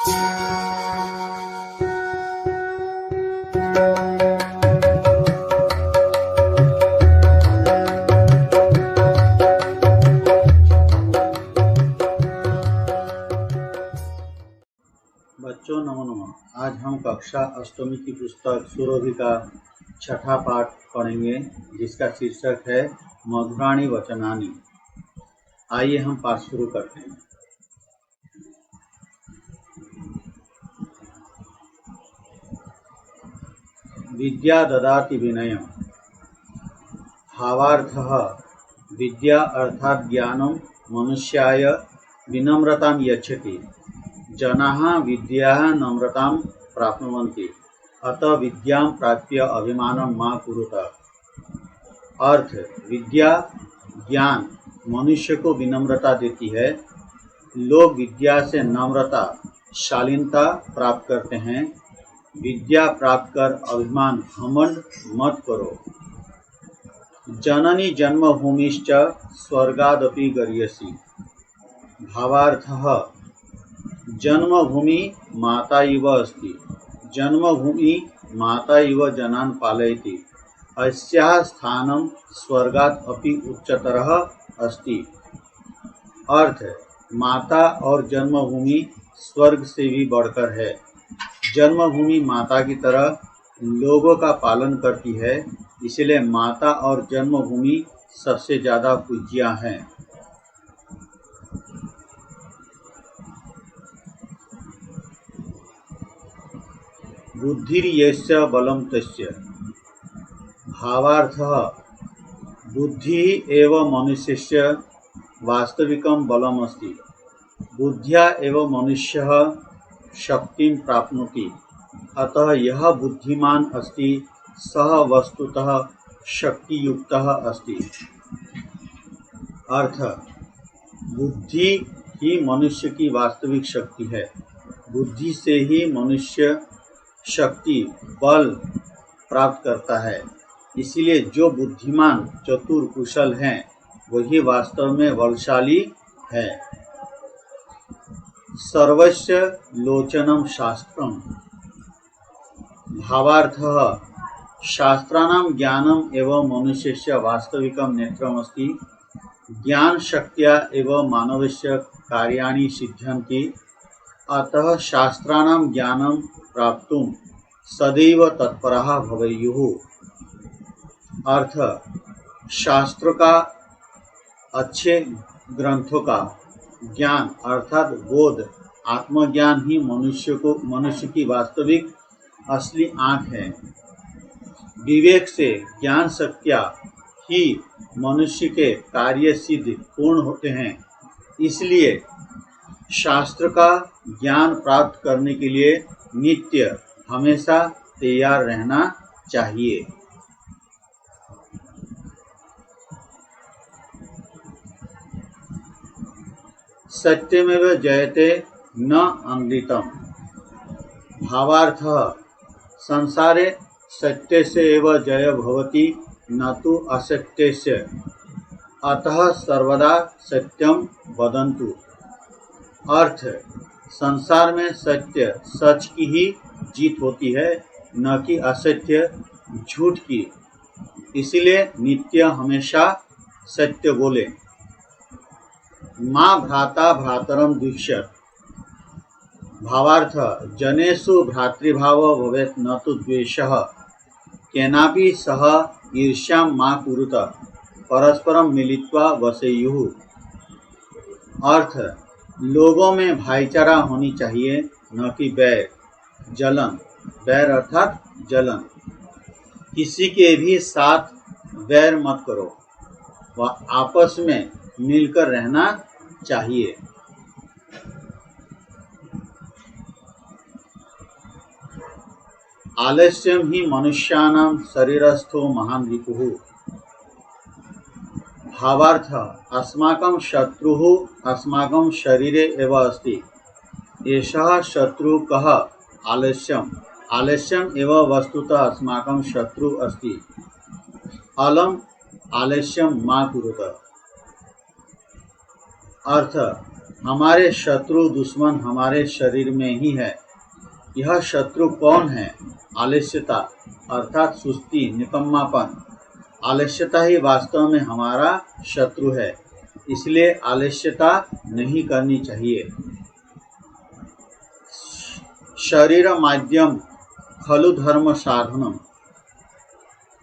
बच्चों नमो नमः। आज हम कक्षा अष्टमी की पुस्तक सुरभि का छठा पाठ पढ़ेंगे, जिसका शीर्षक है मधुराणि वचनानि। आइए हम पाठ शुरू करते हैं। विद्या ददाति विनयम्। भावार्थः विद्या अर्थात ज्ञानं मनुष्याय विनम्रतां यच्छति। जनाः विद्याः नम्रतां प्राप्नुवन्ति, अतः विद्यां प्राप्य अभिमानं मा कुरुत। अर्थ: विद्या ज्ञान मनुष्य को विनम्रता देती है। लोग विद्या से नम्रता शालीनता प्राप्त करते हैं। विद्या प्राप्त कर अभिमान घमंड मत करो। जननी जन्मभूमिश्च स्वर्गादपि गरीयसी। भावार्थः जन्मभूमि माता इव अस्ति। जन्मभूमि माता इव जनान् पालयति। अस्याः स्थानं स्वर्गात् अपि उच्चतरः अस्ति। अर्थ: माता और जन्मभूमि स्वर्ग से भी बढ़कर है। जन्मभूमि माता की तरह लोगों का पालन करती है, इसलिए माता और जन्मभूमि सबसे ज़्यादा पूज्य हैं। बुद्धिर्यस्य बलं तस्य। भावार्थः बुद्धि एव मनुष्यस्य वास्तविकं बलम् अस्ति। बुद्ध्या एव मनुष्यः शक्तिं प्राप्नोति। अतः यः बुद्धिमान् अस्ति सः वस्तुतः शक्तियुक्तः अस्ति। अर्थ: बुद्धि ही मनुष्य की वास्तविक शक्ति है। बुद्धि से ही मनुष्य शक्ति बल प्राप्त करता है। इसलिए जो बुद्धिमान चतुर कुशल हैं, वही वास्तव में बलशाली है। सर्वस्य लोचनम शास्त्रम। भावार्थः शास्त्राणां ज्ञानम एवं मनुष्यस्य वास्तविकं नेत्रमस्ति। ज्ञान शक्त्या एवं मानवस्य कार्याणि सिद्ध्यन्ति। अतः शास्त्राणां ज्ञानं प्राप्तुं सदैव तत्पराः भवेयुः। अर्थ: शास्त्र का, अच्छे ग्रंथों का ज्ञान अर्थात बोध, आत्मज्ञान ही मनुष्य की वास्तविक असली आँख है। विवेक से ज्ञान शक्तियाँ ही मनुष्य के कार्य सिद्ध पूर्ण होते हैं। इसलिए शास्त्र का ज्ञान प्राप्त करने के लिए नित्य हमेशा तैयार रहना चाहिए। सत्यमेव जयते न अमृतम्। भावार्थः संसारे सत्यस्य एव जय भवति, न तु असत्यस्य। अतः सर्वदा सत्यं वदन्तु। अर्थ: संसार में सत्य सच की ही जीत होती है, न कि असत्य झूठ की। इसलिए नित्य हमेशा सत्य बोले। माँ भ्राता भ्रातरम द्विष्यत्। भावार्थ: जनेषु भ्रातृभाव भवेत् न तु द्वेषः। केनापि सह ईर्ष्यां मा कुरुत, परस्परं मिलित्वा वसेयुः। अर्थ: लोगों में भाईचारा होनी चाहिए, न कि बैर जलन। बैर अर्थात जलन। किसी के भी साथ बैर मत करो, वह आपस में मिलकर रहना चाहिए। आलस्यम ही मनुष्याणां शरीरस्थो महान् रिपुः। भावार्थ: अस्माकं शत्रुः अस्माकं शरीरे एव अस्ति। एषः शत्रु कः? आलस्यम्। आलस्यम् एव वस्तुतः अस्माकं शत्रु अस्ति। अलम आलस्यम मा कुरुत। अर्थ: हमारे शत्रु दुश्मन हमारे शरीर में ही है। यह शत्रु कौन है? आलस्यता अर्थात सुस्ती, निकम्मापन। आलस्यता ही वास्तव में हमारा शत्रु है, इसलिए आलस्यता नहीं करनी चाहिए। शरीर माध्यम खलु धर्म साधनम।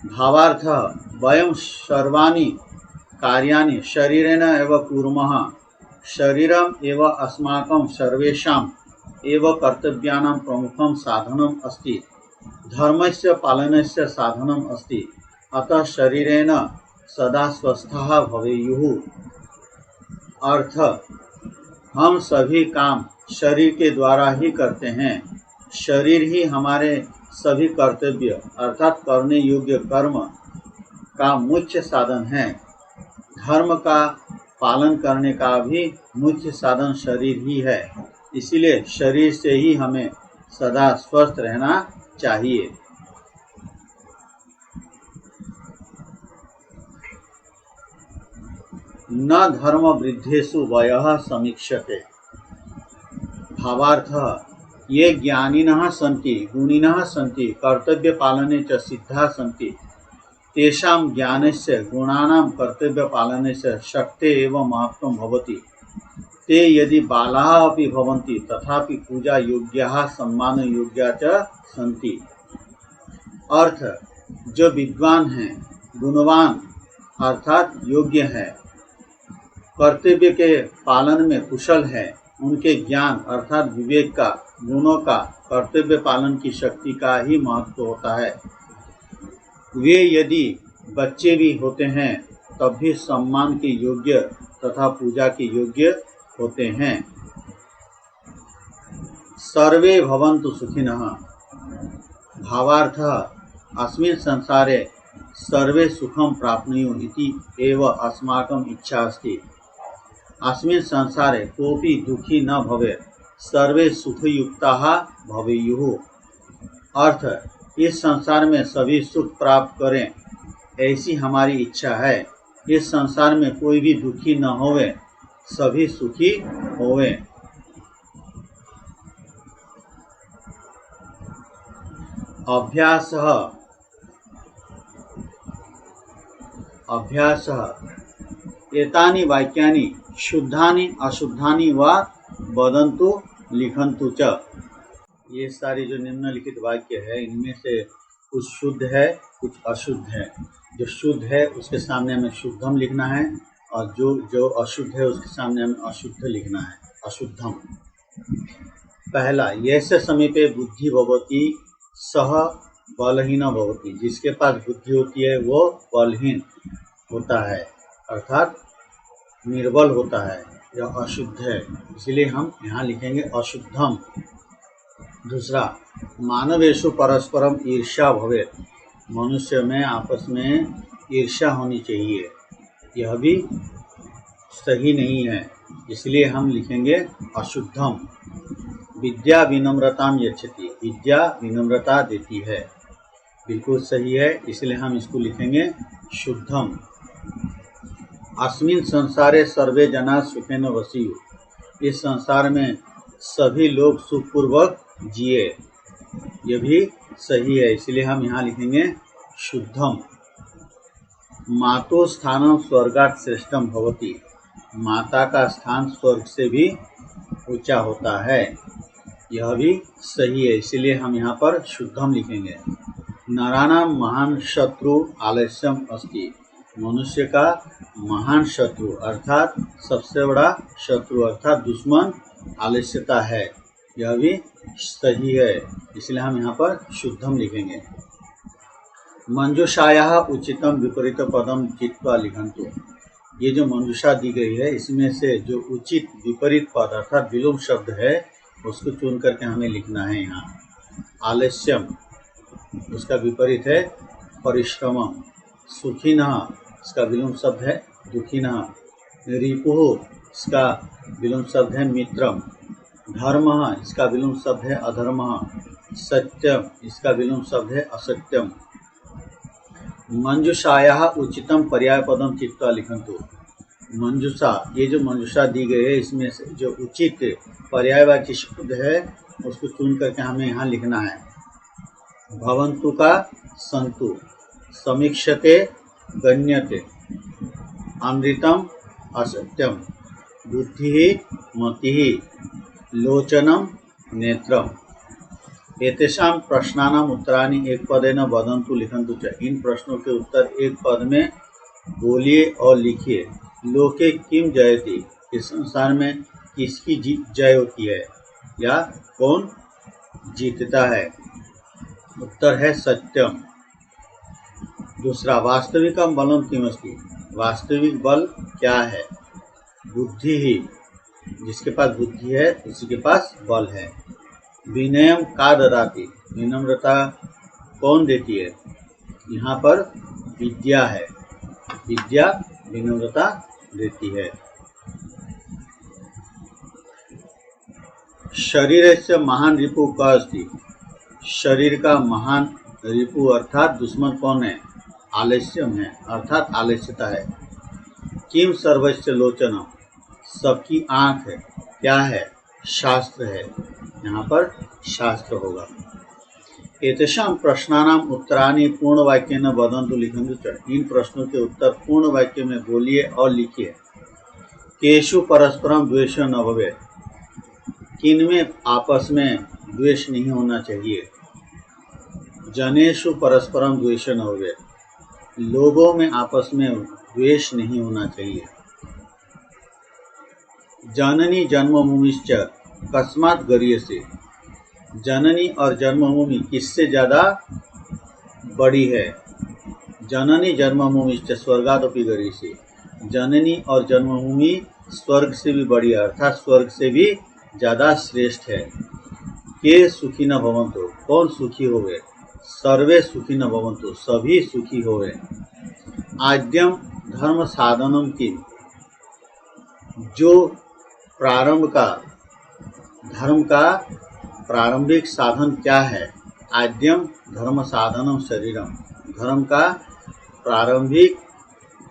भावार्थ वयं सर्वाणि कार्याणि शरीरेण एव कुर्मः। शरीरम एव अस्माकं सर्वेषाम् एव कर्तव्यानां प्रमुखं साधनम् अस्ति। धर्मस्य पालनस्य साधनम् अस्ति। अतः शरीरेण सदा स्वस्थः भवेयुः। अर्थ, हम सभी काम शरीर के द्वारा ही करते हैं। शरीर ही हमारे सभी कर्तव्य अर्थात करने योग्य कर्म का मुख्य साधन है। धर्म का पालन करने का भी मुख्य साधन शरीर ही है। इसीलिए शरीर से ही हमें सदा स्वस्थ रहना चाहिए। न धर्म वृद्धेषु वयः समीक्ष्यते। भावार्थ ये ज्ञानिनः सन्ति, गुणिनः सन्ति, कर्तव्य पालने च सिद्धाः सन्ति। तेषां ज्ञानस्य गुणानां कर्तव्य पालनस्य शक्ते एव महत्त्वं भवति। ते यदि बालाः अपि भवन्ति तथापि पूजा योग्याः सम्मान योग्या च सन्ति। अर्थ, जो विद्वान हैं, गुणवान अर्थात योग्य है, कर्तव्य के पालन में कुशल है, उनके ज्ञान अर्थात विवेक का, गुणों का, कर्तव्य पालन की शक्ति का ही महत्व होता है। वे यदि बच्चे भी होते हैं तब भी सम्मान के योग्य तथा पूजा के योग्य होते हैं। सर्वे भवन्तु सुखिनः। भावार्थः अस्मिन् संसारे सर्वे सुखं प्राप्नुयुः इति एव अस्माकम् इच्छा अस्ति। अस्मिन् संसारे कोऽपि दुखी न भवेत्, सर्वे सुखयुक्ताः भवेयुः। अर्थ, इस संसार में सभी सुख प्राप्त करें, ऐसी हमारी इच्छा है। इस संसार में कोई भी दुखी न होवे, सभी सुखी होवे। अभ्यासः एतानि वाक्यानि शुद्धानि अशुद्धानि वा वदन्तु लिखन्तु च। ये सारी जो निम्नलिखित वाक्य है, इनमें से कुछ शुद्ध है, कुछ अशुद्ध है। जो शुद्ध है उसके सामने हमें शुद्धम लिखना है, और जो अशुद्ध है उसके सामने हमें अशुद्ध लिखना है, अशुद्धम। पहला, यस्य समीपे बुद्धि भवति सह बलहीन भवति। जिसके पास बुद्धि होती है वो बलहीन होता है अर्थात निर्बल होता है, यह अशुद्ध है, इसलिए हम यहाँ लिखेंगे अशुद्धम। दूसरा, मानवेषु परस्परम ईर्ष्या भवेत्। मनुष्य में आपस में ईर्ष्या होनी चाहिए, यह भी सही नहीं है, इसलिए हम लिखेंगे अशुद्धम। विद्या विनम्रताम यच्छति। विद्या विनम्रता देती है, बिल्कुल सही है, इसलिए हम इसको लिखेंगे शुद्धम। अस्मिन् संसारे सर्वे जना सुखेन वसियुः। इस संसार में सभी लोग सुखपूर्वक जिए, यह भी सही है, इसलिए हम यहाँ लिखेंगे शुद्धम। मातो स्थानम स्वर्गात् श्रेष्ठम भवति। माता का स्थान स्वर्ग से भी ऊंचा होता है, यह भी सही है, इसलिए हम यहाँ पर शुद्धम लिखेंगे। नराणाम महान शत्रु आलस्यम अस्ति। मनुष्य का महान शत्रु अर्थात सबसे बड़ा शत्रु अर्थात दुश्मन आलस्यता है, यह भी सही है, इसलिए हम यहाँ पर शुद्धम लिखेंगे। मंजूषायाः उचितम विपरीत पदम चित्वा लिखन्तु। ये जो मंजूषा दी गई है, इसमें से जो उचित विपरीत पद अर्थात विलोम शब्द है उसको चुन करके हमें लिखना है। यहाँ आलस्यम, उसका विपरीत है परिश्रमम। सुखिनः, इसका विलोम शब्द है दुखिनः। रिपुः, इसका विलोम शब्द है मित्रम। धर्मः, इसका विलोम शब्द है अधर्मः। सत्यम, इसका विलोम शब्द है असत्यम। मंजूषायाः उचितम पर्याय पदम चित्वा लिखन्तु। मंजूषा, ये जो मंजूषा दी गई है इसमें से जो उचित पर्यायवाची शब्द है उसको चुन करके हमें यहाँ लिखना है। भवन्तु का संतु, समीक्षते गण्यते, अमृतम असत्यम, बुद्धि मति, लोचनम नेत्रम। एतेषां प्रश्नानाम उत्तराणि एक पदेन वदन्तु लिखन्तु च। इन प्रश्नों के उत्तर एक पद में बोलिए और लिखिए। लोके किम जयति, इस संसार में किसकी जय होती है या कौन जीतता है? उत्तर है सत्यम। दूसरा, वास्तविकम बलम किमस्ति, वास्तविक बल क्या है? बुद्धि ही, जिसके पास बुद्धि है उसी के पास बल है। विनयम का ददाति, विनम्रता कौन देती है? यहाँ पर विद्या है, विद्या विनम्रता देती है। शरीर से महान रिपु का अस्ति, शरीर का महान रिपु अर्थात दुश्मन कौन है? आलस्यम है, अर्थात आलस्यता है। किम सर्वस्य लोचनम, सबकी आंख है, क्या है? शास्त्र है, यहाँ पर शास्त्र होगा। एतेषां प्रश्नानाम उत्तराणि पूर्ण वाक्य न वदन्तु लिखन्तु च। इन प्रश्नों के उत्तर पूर्ण वाक्य में बोलिए और लिखिए। केषु परस्परम द्वेष न भवेत्, किनमें आपस में द्वेष नहीं होना चाहिए? जनेषु परस्परम द्वेष न भवेत्, लोगों में आपस में द्वेष नहीं होना चाहिए। जननी जन्मभूमिश्च कस्मात् गरीयसे, जननी और जन्मभूमि किससे ज़्यादा बड़ी है? जननी जन्मभूमिश्च स्वर्गादपि गरीयसे, जननी और जन्मभूमि स्वर्ग से भी बड़ी है, अर्थात स्वर्ग से भी ज़्यादा श्रेष्ठ है। के सुखी न भवन्तु, कौन सुखी होवे? सर्वे सुखी न भवन्तु, सभी सुखी होवे। आद्यम धर्म साधनम की, जो प्रारंभ का धर्म का प्रारंभिक साधन क्या है? आद्यम धर्म साधनम शरीरम, धर्म का प्रारंभिक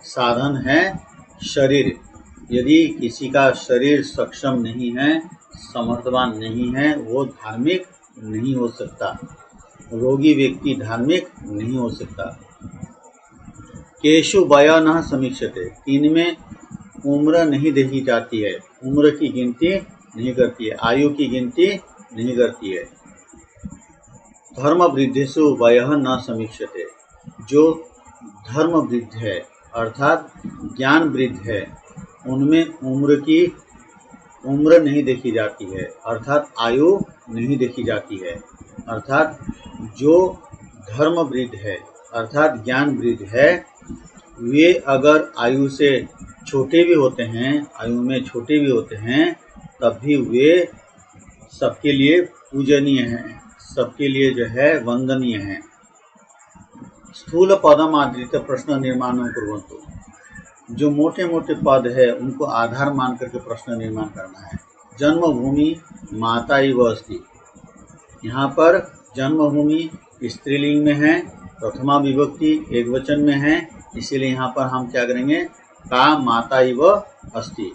साधन है शरीर। यदि किसी का शरीर सक्षम नहीं है, समर्थवान नहीं है, वो धार्मिक नहीं हो सकता, रोगी व्यक्ति धार्मिक नहीं हो सकता। केशु वय न समीक्षते, इनमें उम्र नहीं देखी जाती है, उम्र की गिनती नहीं करती है, आयु की गिनती नहीं करती है। धर्म वृद्धिषु वयः न समीक्षते, जो धर्म वृद्ध है अर्थात ज्ञान वृद्ध है, उनमें उम्र नहीं देखी जाती है, अर्थात आयु नहीं देखी जाती है। अर्थात जो धर्म वृद्ध है अर्थात ज्ञान वृद्ध है, वे अगर आयु से छोटे भी होते हैं, आयु में छोटे भी होते हैं, तब भी वे सबके लिए पूजनीय हैं, सबके लिए जो है वंदनीय हैं। स्थूल पदम आदृत प्रश्न निर्माण कुर्वन्तु, जो मोटे मोटे पद है उनको आधार मान करके प्रश्न निर्माण करना है। जन्मभूमि माता इव अस्ति, यहाँ पर जन्मभूमि स्त्रीलिंग में है, प्रथमा विभक्ति एक वचन में है, इसीलिए यहाँ पर हम क्या करेंगे? का माता इव अस्ति।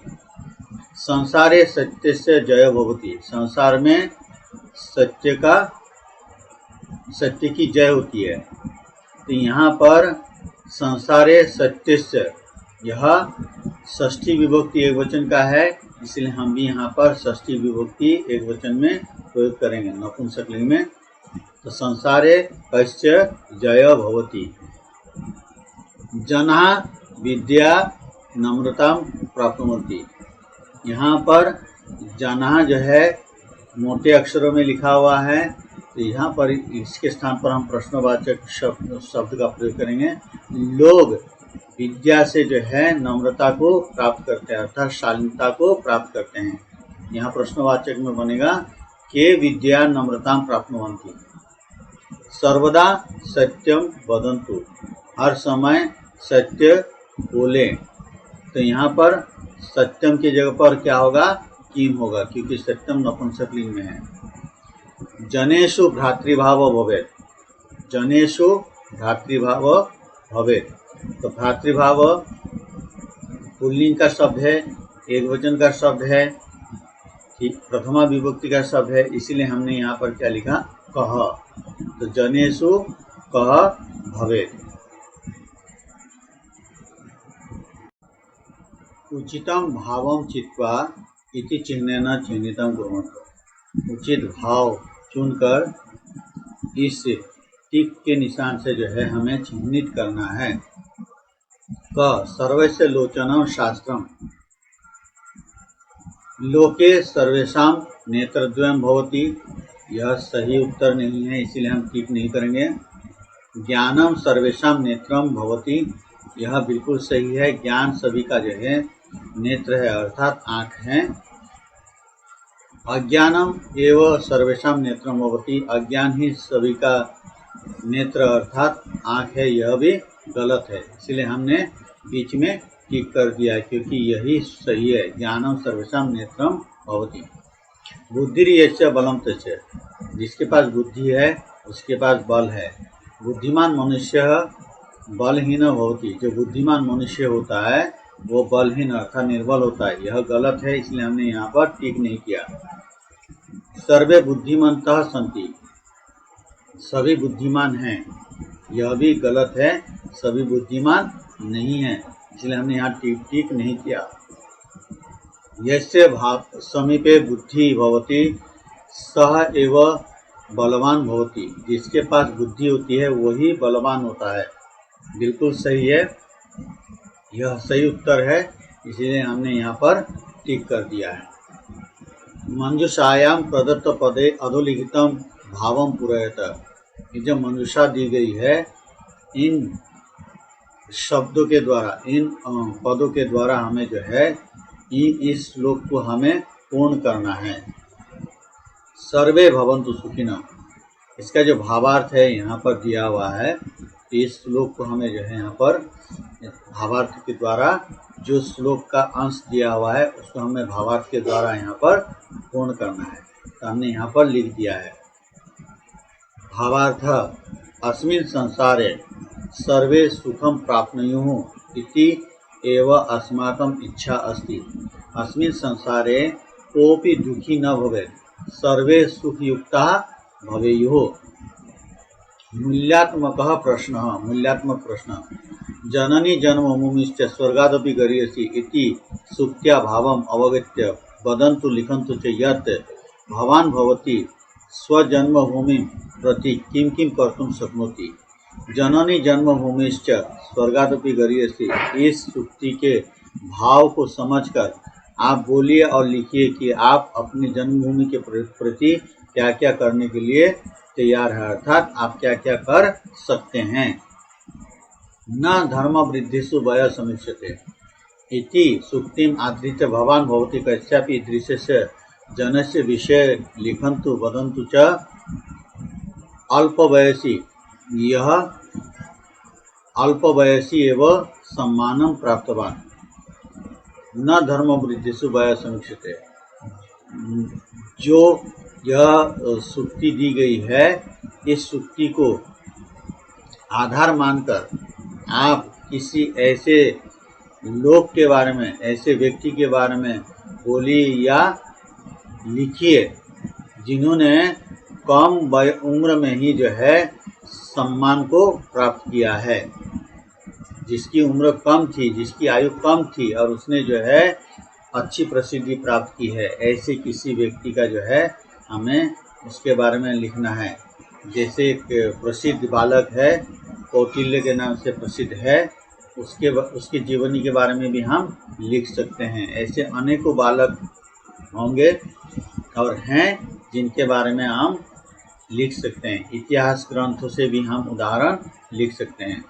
संसारे सत्यस्य जय भवति, संसार में सत्य की जय होती है। तो यहाँ पर संसारे सत्यस्य, यह षष्ठी विभक्ति एक वचन का है, इसलिए हम भी यहाँ पर षष्ठी विभक्ति एक वचन में प्रयोग करेंगे नपुंसकलिंग में। तो संसारे कस्य जय भवति। जना विद्या नम्रताम प्राप्नुवन्ति, यहाँ पर जना जो है मोटे अक्षरों में लिखा हुआ है, तो यहाँ पर इसके स्थान पर हम प्रश्नवाचक शब्द का प्रयोग करेंगे। लोग विद्या से जो है नम्रता को प्राप्त करते हैं, अर्थात शालीनता को प्राप्त करते हैं। यहाँ प्रश्नवाचक में बनेगा के विद्या नम्रता प्राप्नुवन्ति। सर्वदा सत्यम वदन्तु, हर समय सत्य बोले। तो यहाँ पर सत्यम की जगह पर क्या होगा? किम होगा, क्योंकि सत्यम नपुंसकलिंग में है। जनेषु भ्रातृभाव भवेत्, जनेषु भ्रातृभाव भवेत्, तो भ्रातृभाव पुल्लिंग का शब्द है, एक वचन का शब्द है, ठीक, प्रथमा विभक्ति का शब्द है, इसीलिए हमने यहाँ पर क्या लिखा, कह। तो जनेषु कह भवेत्। उचितम भावम चित्वा इति चिह्नेन चिह्नितम कुर्वन्तु। उचित भाव चुनकर इस टिक के निशान से जो है हमें चिह्नित करना है। क सर्वस्य लोचनम शास्त्रम, लोके सर्वेषां नेत्रद्वयं भवति, यह सही उत्तर नहीं है, इसीलिए हम टिक नहीं करेंगे। ज्ञानम सर्वेषां नेत्रम भवति, यह बिल्कुल सही है, ज्ञान सभी का जो है नेत्र है, अर्थात आँख है। अज्ञानम एवं सर्वेषां नेत्रम भवति, अज्ञान ही सभी का नेत्र अर्थात आँख है, यह भी गलत है, इसलिए हमने बीच में टिक कर दिया, क्योंकि यही सही है। ज्ञानम सर्वेषां नेत्रम भवति। बुद्धिर्यस्य बलम तस्य, जिसके पास बुद्धि है उसके पास बल है। बुद्धिमान मनुष्य बलहीन भवति, जो बुद्धिमान मनुष्य होता है वो बलहीन अर्थात निर्बल होता है, यह गलत है, इसलिए हमने यहाँ पर टिक नहीं किया। सर्वे बुद्धिमन्तः सन्ति, सभी बुद्धिमान हैं, यह भी गलत है, सभी बुद्धिमान नहीं है, इसलिए हमने यहाँ टिक नहीं किया। यस्य समीपे बुद्धि भवति सह एव बलवान भवति, जिसके पास बुद्धि होती है वही बलवान होता है, बिल्कुल सही है, यह सही उत्तर है, इसलिए हमने यहाँ पर टिक कर दिया है। मंजूषायाम प्रदत्त पदे अधोलिखितम भावम पूरयत, ये जो मंजूषा दी गई है, इन शब्दों के द्वारा, इन पदों के द्वारा हमें जो है इस श्लोक को हमें पूर्ण करना है। सर्वे भवन्तु सुखिनः, इसका जो भावार्थ है यहाँ पर दिया हुआ है, इस श्लोक को हमें जो है यहाँ पर भावार्थ के द्वारा, जो श्लोक का अंश दिया हुआ है उसको हमें भावार्थ के द्वारा यहाँ पर पूर्ण करना है, तो हमने यहाँ पर लिख दिया है। भावार्थ, अस्मिन् संसारे सर्वे सुखम प्राप्नुयुः इति एव अस्माकं इच्छा अस्ति। अस्मिन् संसारे कोऽपि दुखी न भवेत्, सर्वे सुखयुक्ताः भवेयुः। मूल्यात्मकः प्रश्नः, मूल्यात्मक प्रश्न, जननी जन्मभूमिश्च स्वर्गादपि गरीयसी इति सुक्त्या भावम् अवगत्य वदन्तु लिखन्तु च यत् भवान् भवति स्वजन्मभूमिं प्रति किं किं कर्तुं शक्नोति। जननी जन्मभूमिश्च स्वर्गादपि गरीयसी, इस सुक्ति के भाव को समझकर आप बोलिए और लिखिए कि आप अपनी जन्मभूमि के प्रति क्या क्या करने के लिए तैयार है, अर्थात आप क्या क्या कर सकते हैं। न धर्म वृद्धिषु वय समीक्ष्यते इति सुक्तिम आधृत्य भवान् भवति कस्यापि दृश्यस्य जनस्य विषय लिखन्तु वदन्तु च। अल्पवयसी, यह अल्पवयसी एवं सम्मानं प्राप्तवान। न धर्म वृद्धिषु वय समीक्ष्यते, जो यह सुक्ति दी गई है, इस सुक्ति को आधार मानकर आप किसी ऐसे लोग के बारे में, ऐसे व्यक्ति के बारे में बोलिए या लिखिए जिन्होंने कम उम्र में ही जो है सम्मान को प्राप्त किया है, जिसकी उम्र कम थी, जिसकी आयु कम थी और उसने जो है अच्छी प्रसिद्धि प्राप्त की है, ऐसे किसी व्यक्ति का जो है हमें उसके बारे में लिखना है। जैसे एक प्रसिद्ध बालक है, कौटिल्य के नाम से प्रसिद्ध है, उसकी जीवनी के बारे में भी हम लिख सकते हैं। ऐसे अनेकों बालक होंगे और हैं जिनके बारे में हम लिख सकते हैं। इतिहास ग्रंथों से भी हम उदाहरण लिख सकते हैं।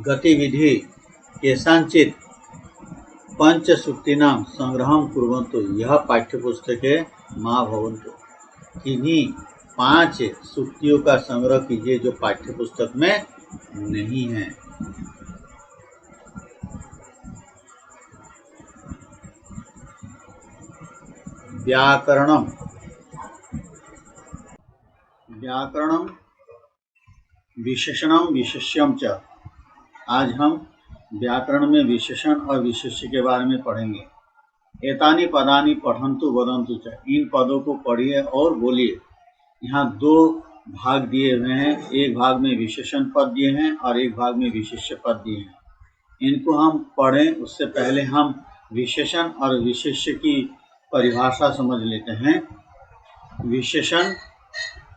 गतिविधि केषाञ्चित् पंचसूक्तीनां संग्रहं कुर्वन्तु, यह पाठ्यपुस्तके मा भवन्तु, किन्हीं 5 सूक्तियों का संग्रह कीजिए जो पाठ्यपुस्तक में नहीं है। व्याकरणम, व्याकरणम विशेषणम विशेष्यम च, आज हम व्याकरण में विशेषण और विशेष्य के बारे में पढ़ेंगे। एतानि पदानि पठन्तु वदन्तु च, इन पदों को पढ़िए और बोलिए। यहाँ दो भाग दिए हुए हैं, एक भाग में विशेषण पद दिए हैं और एक भाग में विशेष्य पद दिए हैं। इनको हम पढ़ें उससे पहले हम विशेषण और विशेष्य की परिभाषा समझ लेते हैं। विशेषण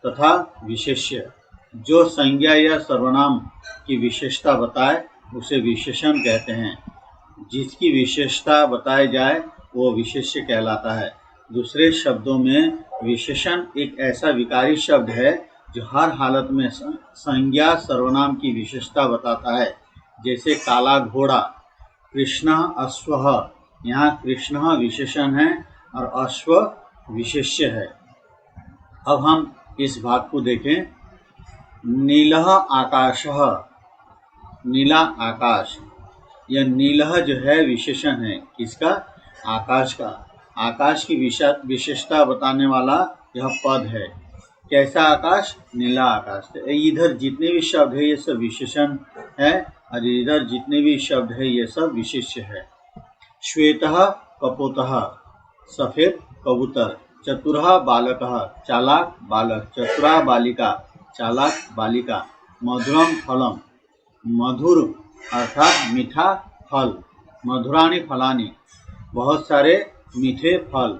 तथा विशेष्य, जो संज्ञा या सर्वनाम की विशेषता बताए उसे विशेषण कहते हैं। जिसकी विशेषता बताई जाए वो विशेष्य कहलाता है। दूसरे शब्दों में विशेषण एक ऐसा विकारी शब्द है जो हर हालत में संज्ञा सर्वनाम की विशेषता बताता है। जैसे काला घोड़ा, कृष्ण अश्वः, यहाँ कृष्ण विशेषण है और अश्व विशेष्य है। अब हम इस भाग को देखें। नीलः आकाशः, नीला आकाश, यह नीलः जो है विशेषण है किसका? आकाश का। आकाश की विशेषता बताने वाला यह पद है। कैसा आकाश? नीला आकाश। तो इधर जितने भी शब्द है ये सब विशेषण है और इधर जितने भी शब्द है ये सब विशेष्य है। श्वेतः कपोतः, सफेद कबूतर। चतुरः बालकः, चालाक बालक। चतुरा बालिका, चालाक बालिका। मधुरम फलम, मधुर अर्थात मीठा फल। मधुराणि फलानि, बहुत सारे मीठे फल।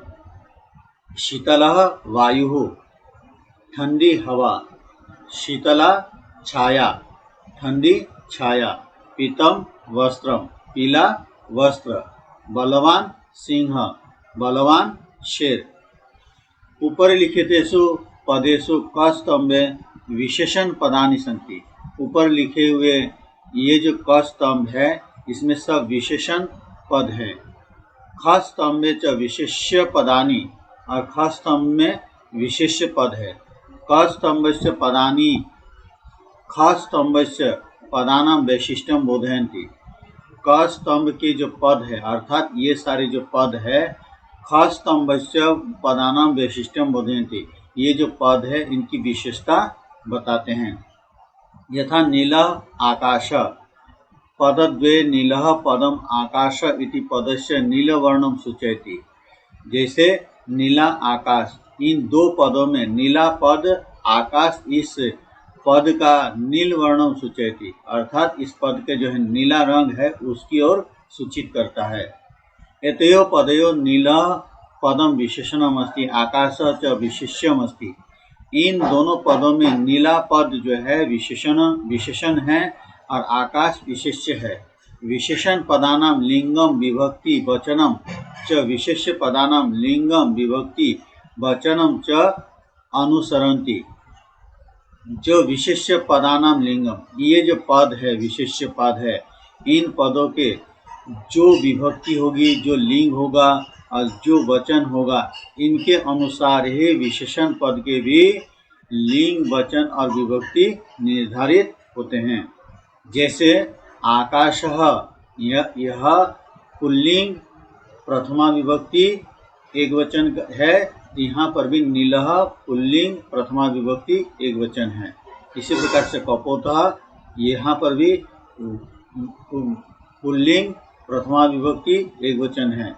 शीतलः वायुः, ठंडी हवा। शीतला छाया, ठंडी छाया। पीतम वस्त्रम, पीला वस्त्र। बलवान सिंह, बलवान शेर। ऊपर लिखितेषु पदेषु क स्तंभे विशेषण पदानि सन्ति। ऊपर लिखे हुए ये जो क स्तंभ है इसमें सब विशेषण पद है। ख स्तंभे च विशेष्य पदानि, और ख स्तंभ में विशेष्य पद है। क स्तंभस्य पदानि, ख स्तंभस्य पदानां वैशिष्ट्यं बोधयन्ति। क स्तंभ के जो पद है अर्थात ये सारे जो पद है, ख स्तंभस्य पदानां वैशिष्ट्यं बोधयन्ति, ये जो पद है इनकी विशेषता बताते हैं। यथा नीलः आकाश, पदद्वये नीलः पदम आकाश इति पदस्य नीलवर्णम सूचयति। जैसे नीला आकाश, इन दो पदों में नीला पद आकाश इस पद का नील वर्णम सूचयति, अर्थात इस पद के जो है नीला रंग है उसकी ओर सूचित करता है। एतयो पदयो नीलः पदम विशेषणम अस्ति, आकाश च विशेष्यम अस्ति। इन दोनों पदों में नीला पद जो है विशेषण है और आकाश विशेष्य है। विशेषण पदानां लिंगम विभक्ति वचनम च विशेष्य पदानां लिंगम विभक्ति वचनम च अनुसरन्ति। जो विशेष्य पदानां लिंगम, ये जो पद है विशेष्य पद है, इन पदों के जो विभक्ति होगी, जो लिंग होगा और जो वचन होगा, इनके अनुसार ही विशेषण पद के भी लिंग वचन और विभक्ति निर्धारित होते हैं। जैसे आकाशः, यह पुल्लिंग प्रथमा विभक्ति एक वचन है, यहाँ पर भी नीलः पुल्लिंग प्रथमा विभक्ति एक वचन है। इसी प्रकार से कपोतः, यहाँ पर भी पुल्लिंग प्रथमा विभक्ति एक वचन है।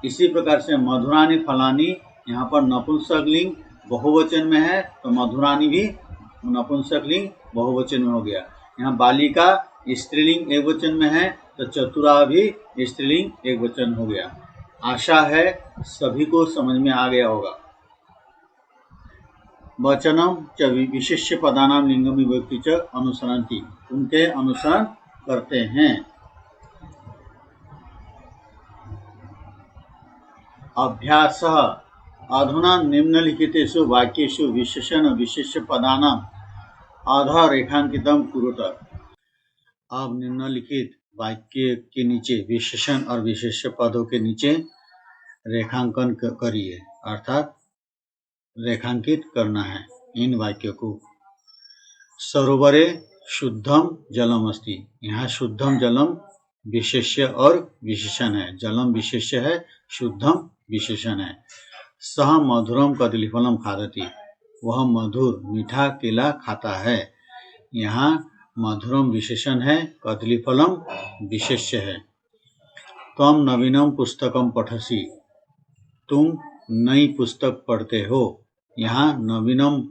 इसी प्रकार से मधुराणि फलानि, यहाँ पर नपुंसकलिंग बहुवचन में है तो मधुराणि भी नपुंसकलिंग बहुवचन में हो गया। यहाँ बालिका स्त्रीलिंग एक वचन में है तो चतुरा भी स्त्रीलिंग एक वचन हो गया। आशा है सभी को समझ में आ गया होगा। वचनम च विशेष्य पदानां लिंगम विभक्ति च अनुसरन्ति, उनके अनुसरण करते हैं। अभ्यासः, अधुना निम्नलिखितेषु वाक्येषु विशेषण विशेष्य पदानां अधरेखांकितं कुरुत। अब निम्नलिखित वाक्य के नीचे विशेषण और विशेष्य पदों के नीचे रेखांकन करिए, अर्थात रेखांकित करना है इन वाक्यों को। सरोवरे शुद्धम जलम अस्ति, यहाँ शुद्धम जलम विशेष्य और विशेषण है। जलम विशेष्य है, शुद्धम विशेषण है। सह मधुरम कदलीफलम खादति, वह मधुर मीठा केला खाता है। यहाँ मधुरम विशेषण है, कदलीफलम विशेष्य है। त्वं नवीनम पुस्तकम पठसि, तुम नई पुस्तक पढ़ते हो। यहाँ नवीनम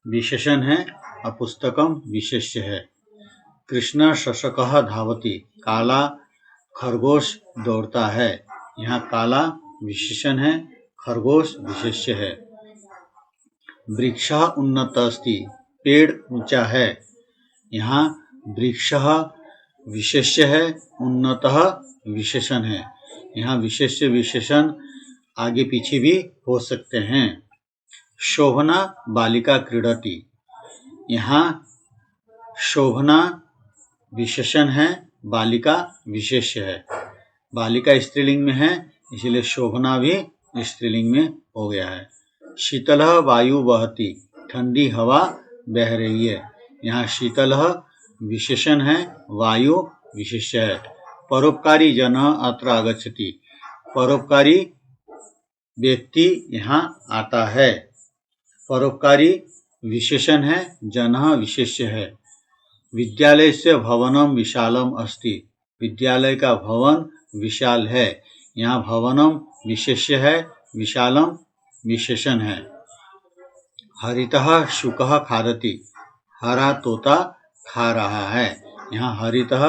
विशेषण है और पुस्तकम विशेष्य है। कृष्ण शशकः धावति, काला खरगोश दौड़ता है। यहाँ काला विशेषण है, खरगोश विशेष्य है। वृक्षः उन्नतः अस्ति, पेड़ ऊंचा है। यहाँ वृक्षः विशेष्य है, उन्नतः विशेषण है। यहाँ विशेष्य विशेषण आगे पीछे भी हो सकते हैं। शोभना बालिका क्रीडति, यहाँ शोभना विशेषण है, बालिका विशेष्य है। बालिका स्त्रीलिंग में है, इसलिए शोभना भी स्त्रीलिंग में हो गया है। शीतल वायु वहति, ठंडी हवा बह रही है। यहाँ शीतल विशेषण है, वायु विशेष्य है। परोपकारी जन अत्र आगच्छति, परोपकारी व्यक्ति यहाँ आता है। परोपकारी विशेषण है, जनः विशेष्य है। विद्यालय से भवनम विशालम अस्ति, विद्यालय का भवन विशाल है। यहाँ भवनम विशेष्य है, विशालम विशेषण है। हरितः शुकः खादति, हरा तोता खा रहा है। यहाँ हरितः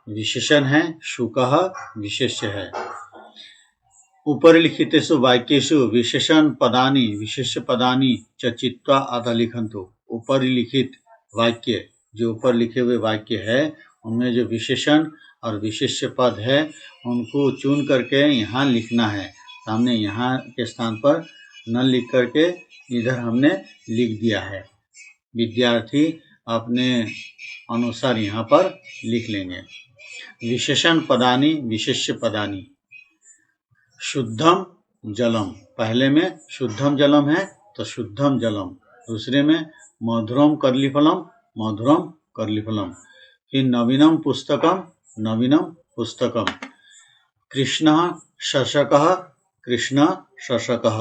विशेषण है, शुकः विशेष्य है। उपरिलिखितेषु वाक्येषु विशेषण पदानि विशेष्य पदानि च चित्वा अतः लिखन्तु। उपरिलिखित वाक्य, जो ऊपर लिखे हुए वाक्य है, उनमें जो विशेषण और विशेष्य पद है उनको चुन करके यहाँ लिखना है। हमने यहाँ के स्थान पर न लिख करके इधर हमने लिख दिया है। विद्यार्थी अपने अनुसार यहाँ पर लिख लेंगे। विशेषण पदानि विशेष्य पदानि। शुद्धम जलम, पहले में शुद्धम जलम है तो शुद्धम जलम, दूसरे में मधुरम करलीफलम, मधुरम करलीफलम। फिर नवीनम पुस्तकम, नवीनम पुस्तकम। कृष्ण शशकः, कृष्ण शशकः।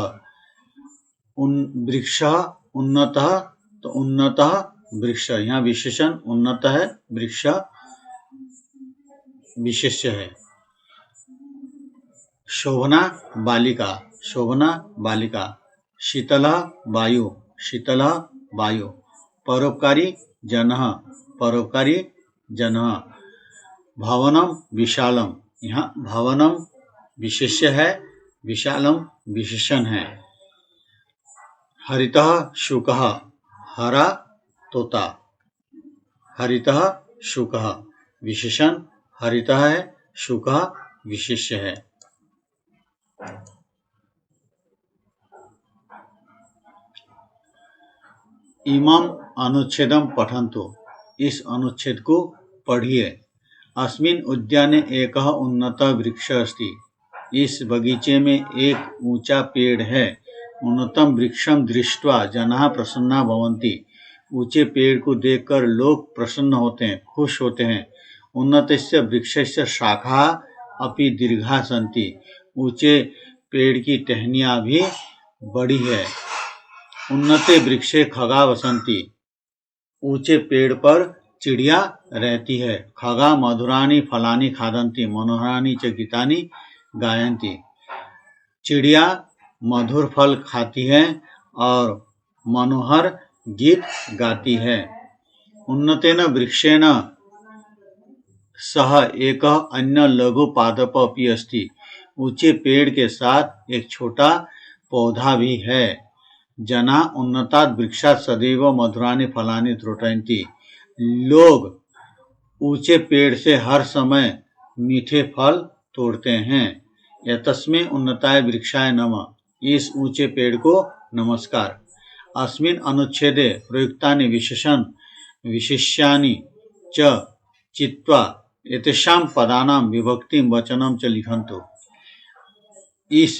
वृक्षः उन्नतः, तो उन्नतः वृक्ष, यहाँ विशेषण उन्नत है, वृक्ष विशेष्य है। शोभना बालिका, शोभना बालिका। शीतल वायु, शीतल वायु। परोपकारी जनः, परोपकारी जनः। भवनम विशालम, यहाँ भवनम विशेष्य है, विशालम विशेषण है। हरितः शुकः, हरा तोता। हरितः शुकः विशेषण हरितः है, शुकः विशेष्य है। इमं अनुच्छेदम पठन्तु, इस अनुच्छेद को पढ़िए। अस्मिन् उद्याने एकः उन्नतः वृक्षः अस्ति, इस बगीचे में एक ऊंचा पेड़ है। उन्नतम वृक्षम दृष्ट्वा जनाः प्रसन्ना भवन्ति, ऊंचे पेड़ को देखकर लोग प्रसन्न होते हैं, खुश होते हैं। उन्नतस्य वृक्षस्य शाखाः अपि दीर्घाः सन्ति, ऊंचे पेड़ की टहनियाँ भी बड़ी है। उन्नते वृक्षे खगा वसन्ति, ऊंचे पेड़ पर चिड़िया रहती है। खगा मधुरानि फलानि खादन्ति, मनोहरानि च गीतानि गायन्ति। चिड़िया मधुर फल खाती है और मनोहर गीत गाती है। उन्नतेन वृक्षेण सह एक अन्य लघु पादप अपि अस्ति, ऊंचे पेड़ के साथ एक छोटा पौधा भी है। जना उन्नतात् वृक्षात् सदैव मधुरानि फलानि त्रोटयन्ति, लोग ऊंचे पेड़ से हर समय मीठे फल तोड़ते हैं। यतस्मै उन्नताय वृक्षाय नमः, इस ऊंचे पेड़ को नमस्कार। अस्मिन् अनुच्छेदे प्रयुक्तानि विशेषण विशेष्यानि च चित्वा एतेषां पदानां विभक्तिं वचनं च लिखन्तु। इस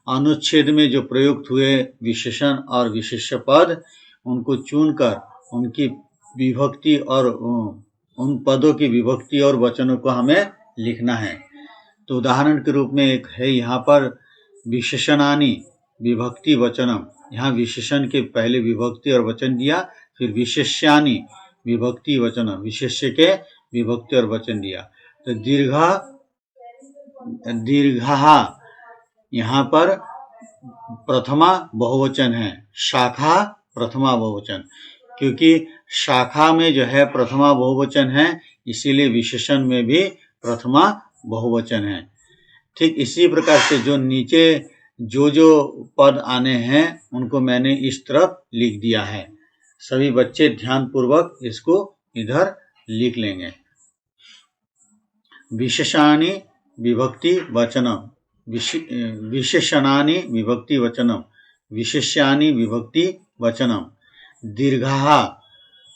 अनुच्छेद में जो प्रयुक्त हुए विशेषण और विशेष्य पद, उनको चुनकर उनकी विभक्ति और उन पदों की विभक्ति और वचनों को हमें लिखना है। तो उदाहरण के रूप में एक है यहाँ पर विशेषणानि विभक्ति वचनम, यहाँ विशेषण के पहले विभक्ति और वचन दिया। फिर विशेष्यानि, विभक्ति वचन, विशेष्य के विभक्ति और वचन दिया। तो दीर्घा यहाँ पर प्रथमा बहुवचन है, शाखा प्रथमा बहुवचन, क्योंकि शाखा में जो है प्रथमा बहुवचन है, इसीलिए विशेषण में भी प्रथमा बहुवचन है। ठीक इसी प्रकार से जो नीचे जो पद आने हैं उनको मैंने इस तरफ लिख दिया है। सभी बच्चे ध्यान पूर्वक इसको इधर लिख लेंगे। विशेषाणि विभक्ति वचनम, विशेषणानि विभक्ति वचनम, विशेष्यानि विभक्ति वचनम। दीर्घा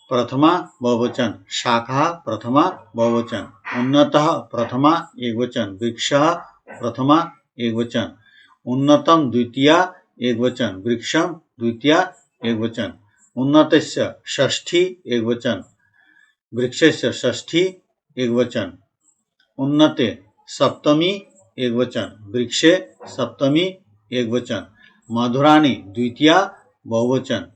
प्रथमा बहुवचन, शाखा प्रथमा बहुवचन, उन्नतः प्रथमा एकवचन, वृक्षः प्रथमा एकवचन, उन्नतम द्वितीया एकवचन, वृक्षम द्वितीया एकवचन, उन्नतस्य षष्ठी एकवचन, वृक्षस्य षष्ठी एकवचन, उन्नते सप्तमी एकवचन, वृक्षे सप्तमी एकवचन, मधुराणि द्वितीया बहुवचन,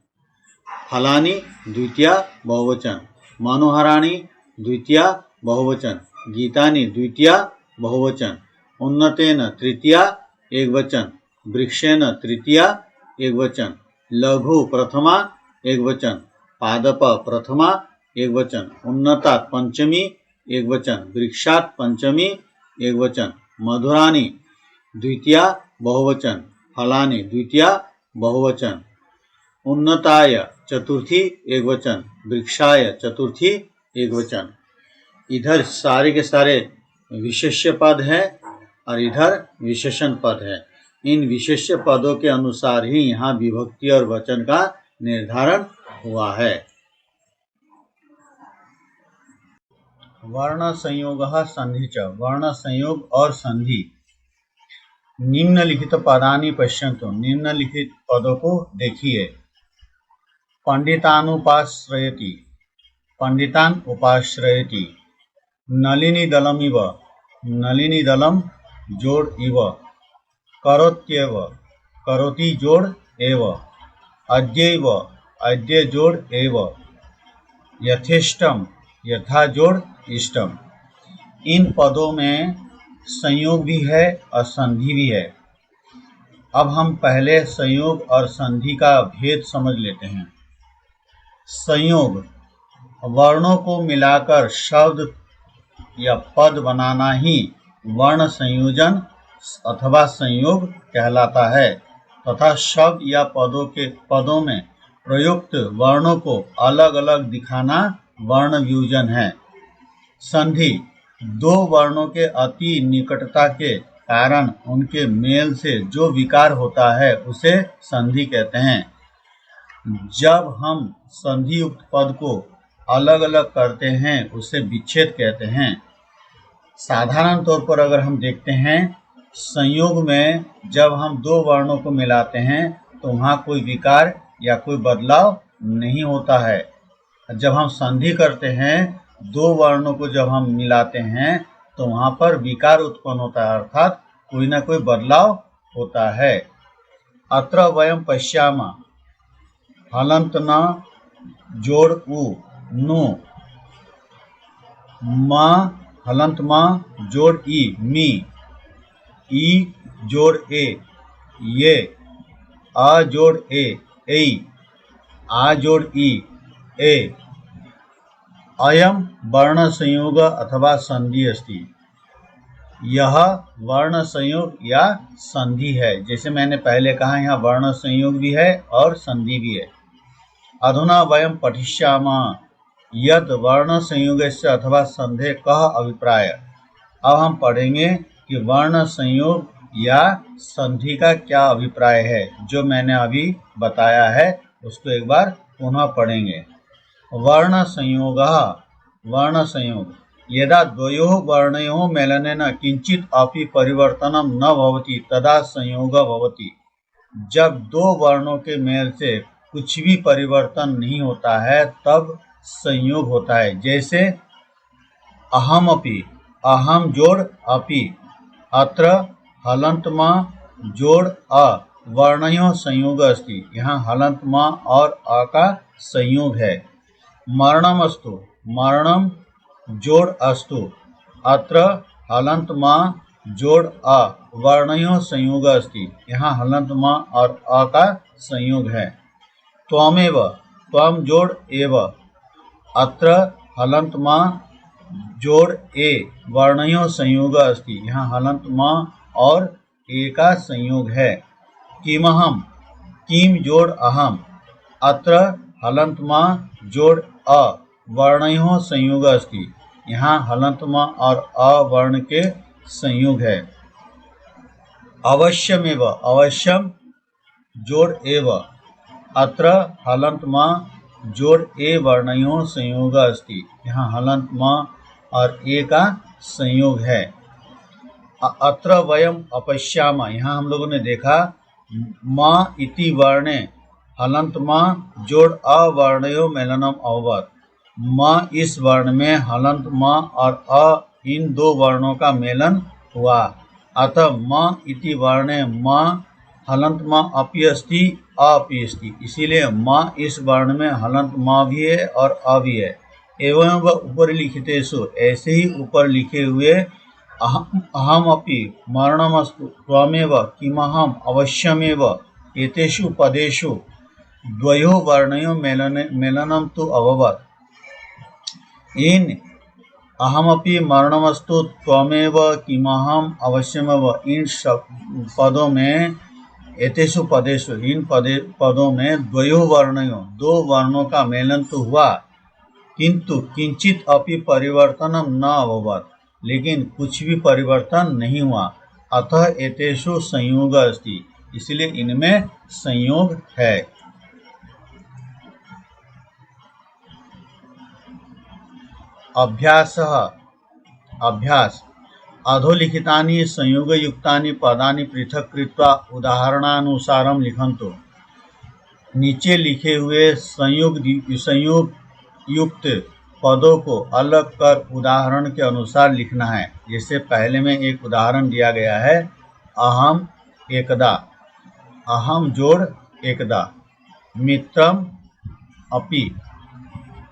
फलानि द्वितीया बहुवचन, मनोहराणि द्वितीया बहुवचन, गीतानि द्वितीया बहुवचन, उन्नतेन तृतीया एकवचन, वृक्षेण तृतीया एकवचन, लघु प्रथमा एकवचन, पादप प्रथमा एकवचन, उन्नतात् पंचमी एकवचन, वृक्षात् पंचमी एकवचन, मधुराणि द्वितीया बहुवचन, फलानि द्वितीया बहुवचन, उन्नताय चतुर्थी एकवचन, वृक्षाय चतुर्थी एकवचन। इधर सारे के सारे विशेष्य पद है और इधर विशेषण पद है। इन विशेष्य पदों के अनुसार ही यहाँ विभक्ति और वचन का निर्धारण हुआ है। वर्ण संयोग संधि च, वर्ण संयोग और संधि। निम्नलिखित पदानि पश्यन्तु, निम्नलिखित पदों को देखिए। पंडितानुपाश्रयति, पंडितान उपाश्रयति, नलिनी दलमिव, नलिनी दलम जोड़ इव, करोत्येव, करोति जोड़ एव, अद्यैव, अद्य जोड़ एव, यथेष्टम, यथा जोड़ इष्टम। इन पदों में संयोग भी है और संधि भी है। अब हम पहले संयोग और संधि का भेद समझ लेते हैं। संयोग वर्णों को मिलाकर शब्द या पद बनाना ही वर्ण संयोजन अथवा संयोग कहलाता है, तथा शब्द या पदों में प्रयुक्त वर्णों को अलग अलग दिखाना वर्ण व्यूजन है। संधि दो वर्णों के अति निकटता के कारण उनके मेल से जो विकार होता है उसे संधि कहते हैं। जब हम संधि युक्त पद को अलग अलग करते हैं उसे विच्छेद कहते हैं। साधारण तौर पर अगर हम देखते हैं, संयोग में जब हम दो वर्णों को मिलाते हैं तो वहाँ कोई विकार या कोई बदलाव नहीं होता है। जब हम संधि करते हैं, दो वर्णों को जब हम मिलाते हैं तो वहाँ पर विकार उत्पन्न होता है, अर्थात कोई ना कोई बदलाव होता है। अत्र वयम पश्यामः हलंत न जोड़ उ नु, म हलंत म जोड़ ई जोड़ ए ये, आ जोड़ ए, आ जोड़ ई ए। अयम वर्ण संयोग अथवा संधि अस्ति, यह वर्ण संयोग या संधि है। जैसे मैंने पहले कहा, यहाँ वर्ण संयोग भी है और संधि भी है। अधुना वयम पठिष्यामः यत् वर्ण संयोगस्य अथवा संधे कः अभिप्राय। अब हम पढ़ेंगे कि वर्ण संयोग या संधि का क्या अभिप्राय है। जो मैंने अभी बताया है उसको एक बार पुनः पढ़ेंगे। वर्ण संयोग, वर्ण संयोग यदा द्वयोः वर्णयोः मेलनेन किंचित अपि परिवर्तनम न भवति तदा संयोग भवति। जब दो वर्णों के मेल से कुछ भी परिवर्तन नहीं होता है तब संयोग होता है। जैसे अहम अपि, अहम जोड़ अपि, अत्र हलंत म जोड़ अ, वर्णयोः संयोग अस्ति। यहाँ हलंत म और अ का संयोग है। मरणमस्तु, मरणम जोड़ अस्तु, अत्र हलंत मा जोड़ अ वर्णयों संयोग अस्ति, यहाँ हलंत मा और अ का संयोग है। त्वमेव, त्वम जोड़ एव, अत्र हलंत मा जोड़ ए वर्णयों संयोग अस्ति, यहाँ हलंत मा और ए का संयोग है। किमहम, किम जोड़ अहम, अत्र हलंत मा जोड़ अ वर्णयों संयोग अस्ति, यहाँ हलंत मा और अ वर्ण के संयोग है। अवश्यमेव, अवश्यम जोड़ एव, अत्र हलंत मा जोड़ ए वर्णयों संयोग अस्ति, यहाँ हलंत मा और ए का संयोग है। अत्र वयम अपश्याम, यहाँ हम लोगों ने देखा मा इति वर्णे हलंत मा जोड़ अ वर्णयो मेलनम अभवत्, मा इस वर्ण में हलंत मा और अ इन दो वर्णों का मेलन हुआ। अतः मा इति वर्णे मा हलंत मा अपि अस्ति अ अपि अस्ति, इसीलिए मा इस वर्ण में हलंत मा भी है और अ भी है। एवं व ऊपर लिखितेषु, ऐसे ही ऊपर लिखे हुए अहम अपि मरणमस्तु त्वमेव किमहम अवश्यमेव एतेषु पदेषु द्वयोः वर्णयोः मेलनम तु अभवत्। इन अहमपि मरणमस्तु त्वमेव किमहम अवश्यमेव, इन पदों में एतेषु पदेषु, इन पदों में द्वयोः वर्णयों दो वर्णों का मेलन तो हुआ, किंतु किंचित अपि परिवर्तनम न अभवत्, लेकिन कुछ भी परिवर्तन नहीं हुआ। अतः एतेषु संयोग अस्ति, इसलिए इनमें संयोग है। अभ्यासः, अभ्यास। अधोलिखितानि संयोगयुक्तानि पदानि पृथक कृत्वा उदाहरणानुसारम लिखन्तु। नीचे लिखे हुए संयोग युक्त पदों को अलग कर उदाहरण के अनुसार लिखना है। जैसे पहले में एक उदाहरण दिया गया है, अहम एकदा, अहम जोड़ एकदा, मित्रम अपि,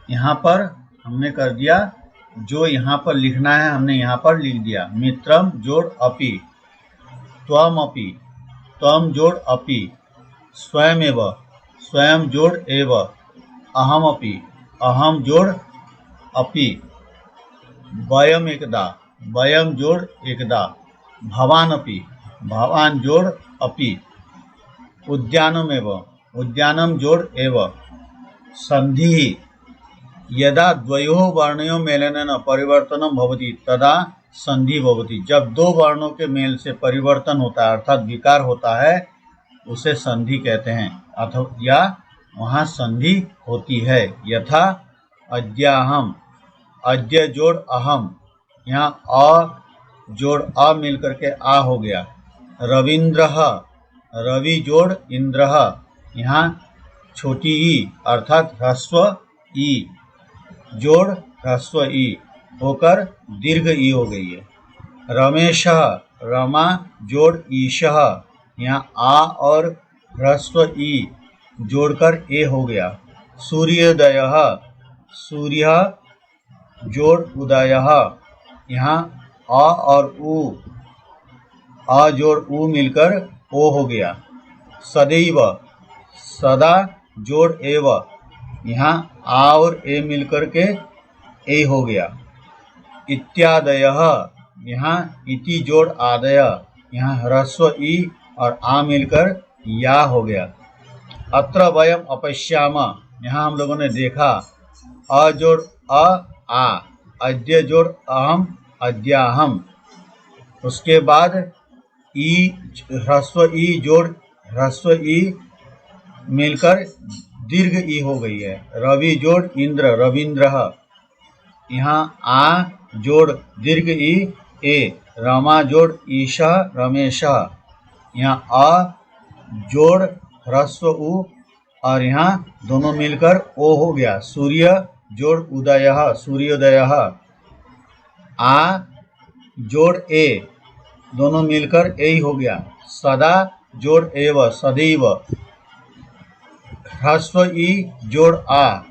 यहाँ पर हमने कर दिया, जो यहाँ पर लिखना है हमने यहाँ पर लिख दिया, मित्रम जोड़ अपि, त्वम अपि, त्वम जोड़ अपि, स्वयमेव, स्वयं जोड़ एव, अहम अपि, अहम जोड़ अपि, वयम एकदा, वयम जोड़ एकदा, भवान अपि, भवान जोड़ अपि, उद्यानमेव, उद्यानम जोड़ एव, संधि। यदा द्वयोः वर्णयोः मेलनेन परिवर्तनम भवति तदा संधि भवति, जब दो वर्णों के मेल से परिवर्तन होता है अर्थात विकार होता है उसे संधि कहते हैं, अथवा या वहाँ संधि होती है। यथा अद्याहम, अद्य जोड़ अहम, यहाँ अ जोड़ अ मिल करके आ हो गया। रविंद्रः, रवि जोड़ इंद्रः, यहाँ छोटी ई अर्थात ह्रस्व ई जोड़ ह्रस्व ई होकर दीर्घ ई हो गई है। रमेशः, रमा जोड़ ईशः, यहाँ आ और ह्रस्व ई जोड़कर ए हो गया। सूर्योदयः, सूर्य जोड़ उदयः, यहाँ अ और उ, अ जोड़ उ मिलकर ओ हो गया। सदैव, सदा जोड़ एव, यहाँ आ और ए मिलकर के ए हो गया। इत्यादयः, यहाँ इति जोड़ आदय, यहाँ ह्रस्व ई और आ मिलकर या हो गया। अत्र वयम अपश्याम, यहाँ हम लोगों ने देखा, अ जोड़ अ आ, अद्य जोड़ अहम अद्याहम, उसके बाद ई ह्रस्व ई जोड़ ह्रस्व ई मिलकर दीर्घ ई हो गई है। रवि जोड़ इंद्र रविंद्रः, यहाँ आ जोड़ दीर्घ ई ए, रमा जोड़ ईशा रमेशः, यहाँ अ जोड़ ह्रस्व उ और यहाँ दोनों मिलकर ओ हो गया। सूर्य जोड़ उदयः सूर्योदयः, आ जोड़ ए दोनों मिलकर ए हो गया। सदा जोड़ एव सदैव, ह्रस्व ई जोड़ आ,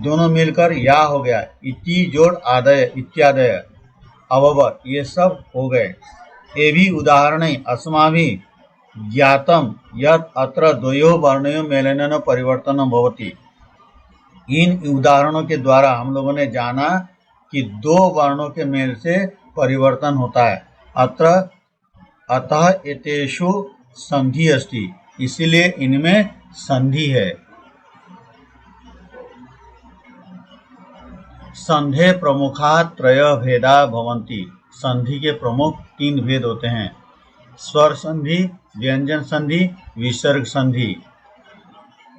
दोनों मिलकर या हो गया। इति जोड़ आदय इत्यादय अववत ये सब हो गए। ये भी उदाहरण अस्माभिः ज्ञातम यत् अत्र द्वयोः वर्णयोः मेलनेन परिवर्तनं भवति। इन उदाहरणों के द्वारा हम लोगों ने जाना कि दो वर्णों के मेल से परिवर्तन होता है। अतः एतेषु संधि अस्ति, इसीलिए इनमें संधि है। संधे प्रमुखा त्रय भेदा भवन्ति। संधि के प्रमुख तीन भेद होते हैं, स्वर संधि, व्यंजन संधि, विसर्ग संधि।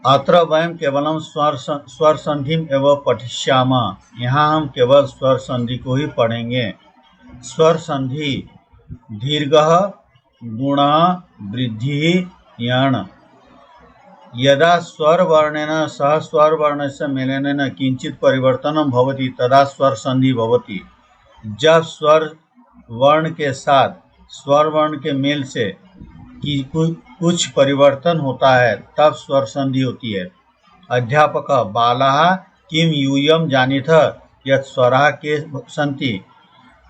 अत्र वयं केवलम स्वर संधि एवं पठिष्यामः। यहाँ हम केवल स्वर संधि को ही पढ़ेंगे। स्वर संधि दीर्घः गुणः वृद्धिः यण्। यदा स्वर वर्णेन सह स्वर वर्णस्य मेलनेन किंचित परिवर्तनं भवति तदा स्वर संधि भवति। जब स्वर वर्ण के साथ स्वर वर्ण के मेल से कुछ परिवर्तन होता है तब स्वर संधि होती है। अध्यापक बालाः किम यूयं जानीथ यत् स्वराः के सन्ति।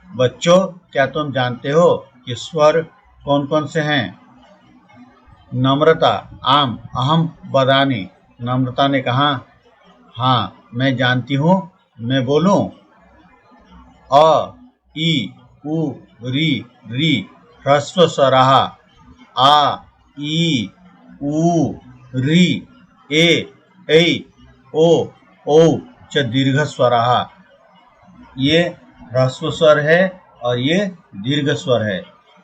बच्चों, क्या तुम जानते हो कि स्वर कौन कौन से हैं? नम्रता आम अहम वदामि। नम्रता ने कहा, हाँ मैं जानती हूँ, मैं बोलूं? अ, ई, उ, री, री ह्रस्व स्वराः। आ, ई, उ, री, ए, ऐ, ओ, औ च दीर्घ स्वराः। ये ह्रस्व स्वर है और ये दीर्घ स्वर है।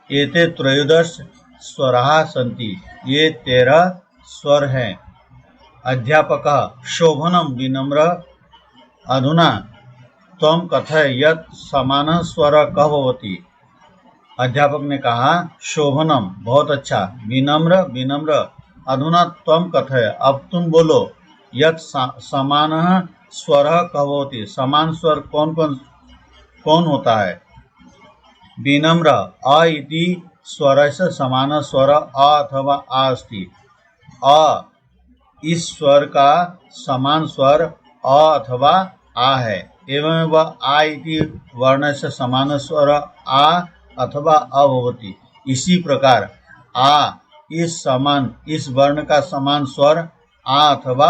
एते त्रयोदश स्वराः सन्ति। ये 13 स्वर हैं। अध्यापकः शोभनं विनम्र अधुना त्वं कथय यत् समानः स्वरः कः भवति। अध्यापक ने कहा, शोभनम बहुत अच्छा, विनम्र विनम्र, अधुना त्वं कथय अब तुम बोलो, यत् समानः स्वरः कः भवति। समान स्वर कौन होता है? विनम्र अ इति स्वरस्य समानः स्वर अ अथवा आ अस्ति। अ इस स्वर का समान स्वर अ अथवा आ है। एवं आ इति वर्णस्य समान स्वर आ अथवा अ भवति। इसी प्रकार आ इस वर्ण का समान स्वर आ अथवा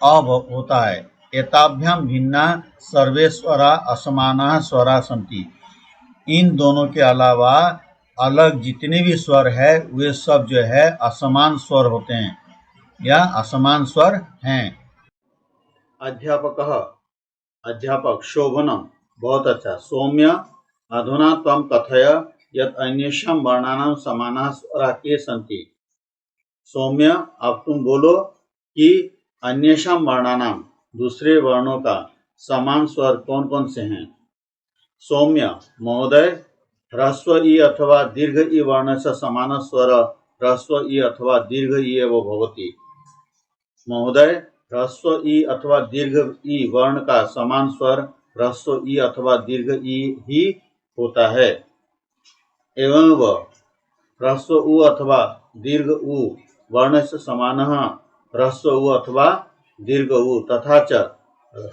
अ होता है। एताभ्यां भिन्ना सर्वे स्वरा असमानाः स्वरा सन्ति। इन दोनों के अलावा अलग जितने भी स्वर है वे सब जो है असमान स्वर होते हैं या असमान स्वर हैं। अध्यापक शोभनम बहुत अच्छा, सौम्य अधुना त्वं कथय यत् अन्येषां वर्णानां समानाः स्वराः के सन्ति। सौम्य अब तुम बोलो कि अन्येषां वर्णानां दूसरे वर्णों का समान स्वर कौन कौन से हैं। सौम्य महोदय ह्रस्व ई अथवा दीर्घ ई वर्ण से समान स्वर ह्रस्व ई अथवा दीर्घ ई एव भवति। महोदय ह्रस्व ई अथवा दीर्घ ई वर्ण का समान स्वर ह्रस्व ई अथवा दीर्घ ई ही होता है। एवं ह्रस्व उ अथवा दीर्घ उ वर्ण से समानः ह्रस्व उ अथवा दीर्घ उ तथा च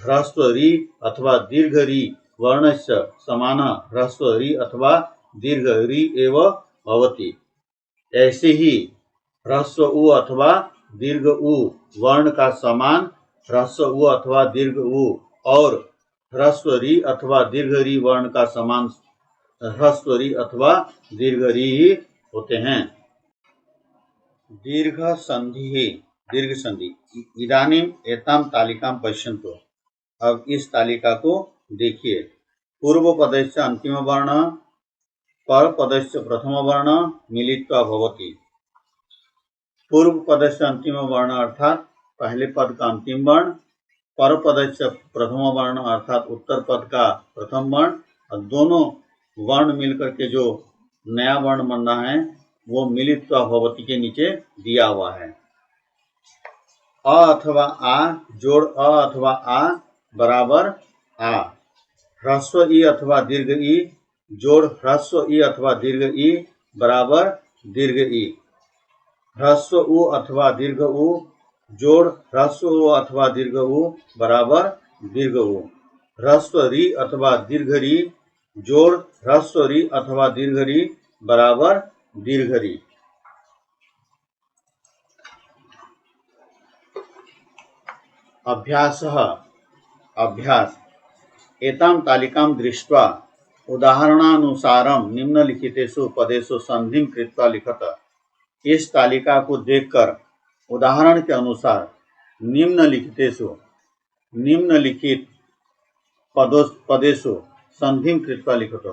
ह्रस्व री अथवा दीर्घ री वर्ण से समान ह्रस्व री अथवा दीर्घ री एव भवति। ऐसे ही ह्रस्व उ अथवा दीर्घ उ वर्ण का समान ह्रस्व उ अथवा दीर्घ उ और ह्रस्व री अथवा दीर्घ री वर्ण का समान ह्रस्व री अथवा दीर्घ री ही होते हैं। दीर्घ संधि इदानीम एताम तालिकां पश्यन्तु। अब इस तालिका को देखिए। पूर्व पदस्य अंतिम वर्ण पर पदस्य प्रथम वर्ण मिलित्वा भवति। पूर्व पदस्य अंतिम वर्ण अर्थात पहले पद का अंतिम वर्ण, पर पदस्य प्रथम वर्ण अर्थात उत्तर पद का प्रथम वर्ण, और दोनों वर्ण मिलकर के जो नया वर्ण बनना है वो मिलित्वा भवति के नीचे दिया हुआ है। अ अथवा आ जोड़ अ अथवा आ बराबर आ। ह्रस्व ई अथवा दीर्घ ई जोड़ ह्रस्व ई अथवा दीर्घ ई बराबर दीर्घ ई। ह्रस्व उ अथवा दीर्घ उ जोड़ ह्रस्व उ अथवा दीर्घ उ बराबर दीर्घ उ। ह्रस्व री अथवा दीर्घ री जोड़ ह्रस्व री अथवा दीर्घ री बराबर दीर्घ री। अभ्यासः अभ्यास। एतां तालिकां दृष्ट्वा उदाहरणानुसारं निम्नलिखितेषु पदेषु संधिं कृत्वा लिखत। इस तालिका को देखकर उदाहरण के अनुसार निम्नलिखित पदेषु संधिं कृत्वा लिखत।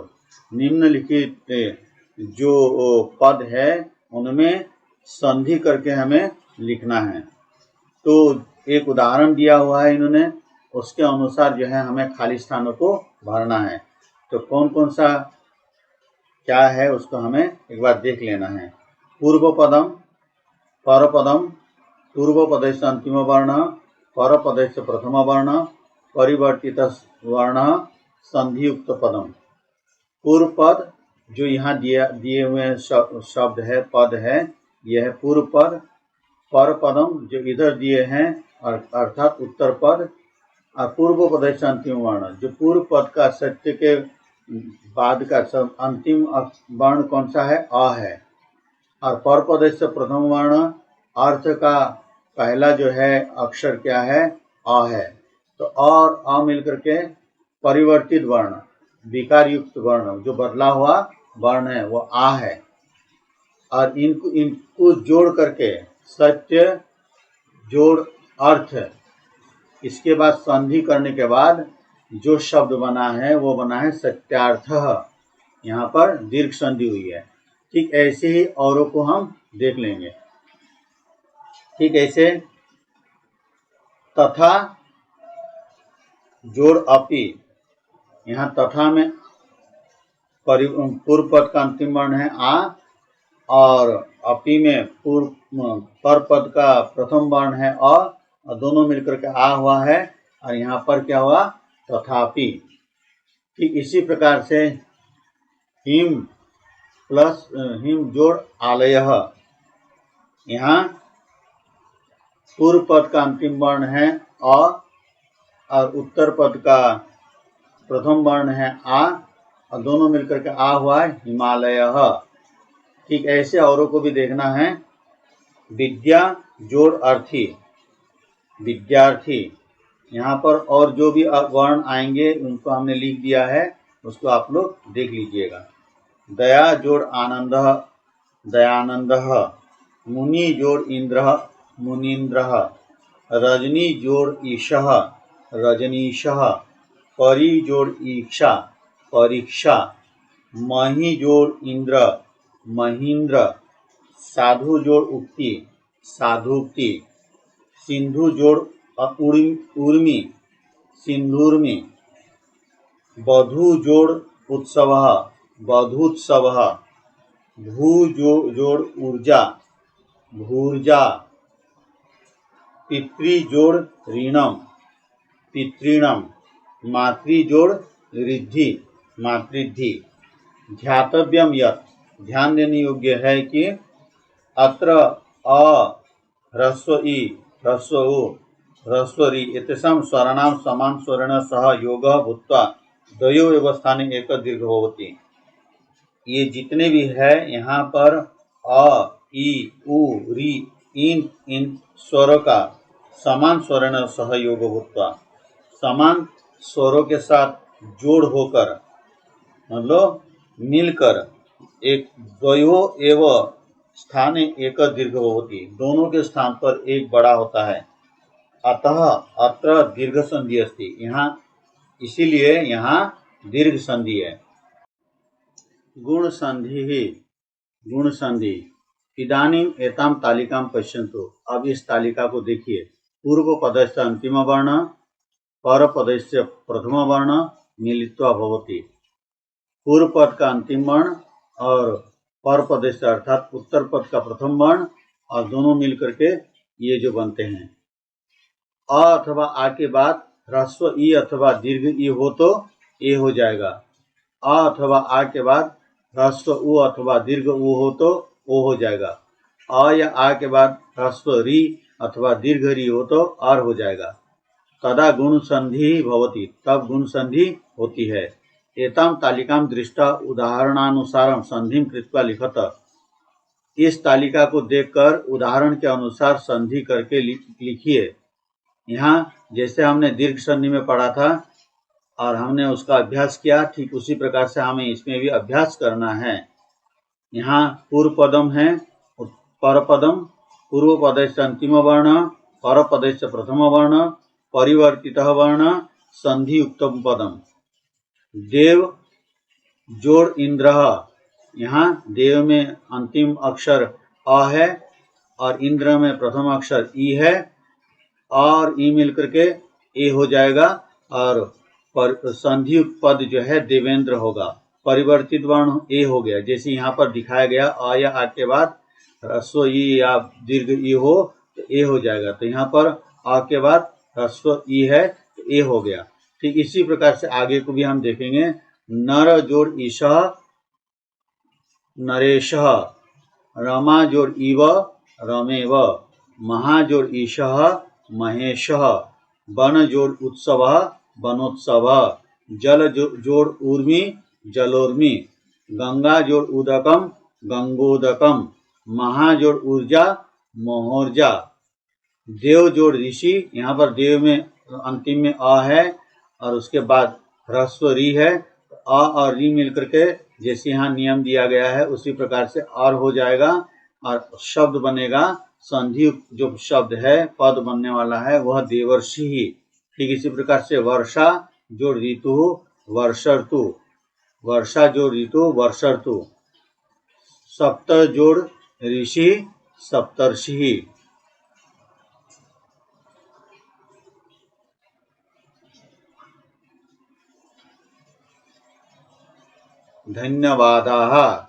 निम्नलिखित जो पद है उनमें संधि करके हमें लिखना है। तो एक उदाहरण दिया हुआ है इन्होंने, उसके अनुसार जो है हमें खाली स्थानों को भरना है। तो कौन कौन सा क्या है उसको हमें एक बार देख लेना है। पूर्व पदम, परपदम, पूर्व पदस्य अंतिम वर्ण, परपदस्य प्रथम वर्ण, परिवर्तित वर्ण, संधियुक्त पदम। पूर्व पद जो यहाँ दिए हुए शब्द है, पद है, यह है पूर्व पद। पर पदम जो इधर दिए हैं अर्थात उत्तर पद। और पूर्व पदस्य अंतिम वर्ण जो पूर्व पद का सत्य के बाद का अंतिम वर्ण कौन सा है? अ है। और पर पदस्य प्रथम वर्ण अर्थ का पहला जो है अक्षर क्या है? अ है। तो और अ मिलकर के परिवर्तित वर्ण, विकार युक्त वर्ण जो बदला हुआ वर्ण है वो आ है। और इनको जोड़ करके सत्य जोड़ अर्थ, इसके बाद संधि करने के बाद जो शब्द बना है वो बना है सत्यार्थः। यहाँ पर दीर्घ संधि हुई है। ठीक ऐसे ही औरों को हम देख लेंगे। ठीक ऐसे तथा जोड़ अपि, यहाँ तथा में पूर्व पद का अंतिम वर्ण है आ, और अपि में पर पद का प्रथम वर्ण है अ, और दोनों मिलकर के आ हुआ है। और यहाँ पर क्या हुआ? तथापि। ठीक इसी प्रकार से हिम प्लस हिम जोड़ आलयः, यहाँ पूर्व पद का अंतिम वर्ण है अ, और उत्तर पद का प्रथम वर्ण है आ, और दोनों मिलकर के आ हुआ है हिमालयः। ठीक ऐसे औरों को भी देखना है। विद्या जोड़ अर्थी, विद्यार्थी। यहाँ पर और जो भी वर्ण आएंगे उनको हमने लिख दिया है, उसको आप लोग देख लीजिएगा। दया जोड़ आनंदः, दयानंदः। मुनि जोड़ इंद्रः, मुनीन्द्रः। रजनी जोड़ ईशः, रजनीशः। परी जोड़ ईक्षा, परीक्षा। मही जोड़ इंद्र, महींद्र। साधु जोड़ उक्ति, साधुक्ति। सिंधु जोड़ उर्मी, सिंधुर्मी। बधू जोड़ उत्सवः, बधूत्सवः। भू जोड़ ऊर्जा, भूर्जा। पितृ जोड़ ऋणम, पितृणम। मातृ जोड़ रिद्धि, मातृद्धि। ध्यातव्यम यत्, ध्यान देने योग्य है कि अत्र अ ह्रस्व इ ह्रस्व उ ह्रस्व रि एतेषां स्वराणां समान स्वरेण सह योगः भूत्वा द्वयोः एव स्थाने एक दीर्घ भवति। ये जितने भी है यहाँ पर अ, इ, उ, रि, इन स्वरों का समान स्वरेण सह योग भूत्वा, समान स्वरों के साथ जोड़ होकर, मतलब मिलकर एक द्वयो एव स्थाने एक दीर्घ होती, दोनों के स्थान पर एक बड़ा होता है। अतः अत्र दीर्घ संधि अस्ति, यहाँ इसीलिए यहाँ दीर्घ संधि है। गुण संधि ही, गुण संधि। इदानीम एताम तालिकां पश्यन्तु, अब इस तालिका को देखिए। पूर्व पदस्य अंतिम वर्ण, पर पदस्य प्रथम वर्ण मिलित्वा भवति। पूर्व पद का अंतिम वर्ण और पर पदस्य अर्थात उत्तर पद का प्रथम वर्ण, और दोनों मिलकर के ये जो बनते हैं। अ अथवा आ के बाद ह्रस्व ई अथवा दीर्घ ई हो तो ए हो जाएगा। अ अथवा आ के बाद ह्रस्व उ अथवा दीर्घ उ हो तो ओ हो जाएगा। अ या आ के बाद ह्रस्व री अथवा दीर्घ री हो तो आर हो जाएगा। तदा गुण संधि भवति, तब गुण संधि होती है। एतां तालिकां दृष्टा उदाहरणानुसारं संधिं कृत्वा लिखत। इस तालिका को देखकर उदाहरण के अनुसार संधि करके लिखिए। यहाँ जैसे हमने दीर्घ संधि में पढ़ा था और हमने उसका अभ्यास किया, ठीक उसी प्रकार से हमें इसमें भी अभ्यास करना है। यहाँ पूर्व पदम है, परपदम, पूर्व पदस्य अंतिम वर्ण, परपदस्य प्रथम वर्ण, परिवर्तितः वर्ण, संधि युक्तम पदम। देव जोड़ इंद्र, यहाँ देव में अंतिम अक्षर अ है और इंद्र में प्रथम अक्षर ई है, और ई मिलकर के ए हो जाएगा और संधि पद जो है देवेंद्र होगा। परिवर्तित वर्ण ए हो गया, जैसे यहाँ पर दिखाया गया अ या आ के बाद ह्रस्व ई या दीर्घ ई हो तो ए हो जाएगा। तो यहाँ पर अ के बाद ह्रस्व ई है तो ए हो गया। ठीक इसी प्रकार से आगे को भी हम देखेंगे। नर जोड़ ईशः, नरेशः, रमा जोड़ इव, रमेव, महा जोड़ ईशः, महेशः, वन जोड़ उत्सवः, वनोत्सवः, जल जोड़ ऊर्मी, जलोर्मी, गंगा जोड़ उदकम, गंगोदकम, महा जोड़ ऊर्जा, मोहोर्जा, देव जोड़ ऋषि, यहाँ पर देव में अंतिम में अ है और उसके बाद ह्रस्व री है। अ और री मिलकर के जैसे यहाँ नियम दिया गया है उसी प्रकार से और हो जाएगा और शब्द बनेगा। संधि जो शब्द है पद बनने वाला है वह देवर्षि ही। ठीक इसी प्रकार से वर्षा जोड़ ऋतु, वर्षर्तु, वर्षा जोड़ ऋतु, वर्षर्तु, सप्त जोड़ ऋषि, सप्तर्षि। धन्यवादाः।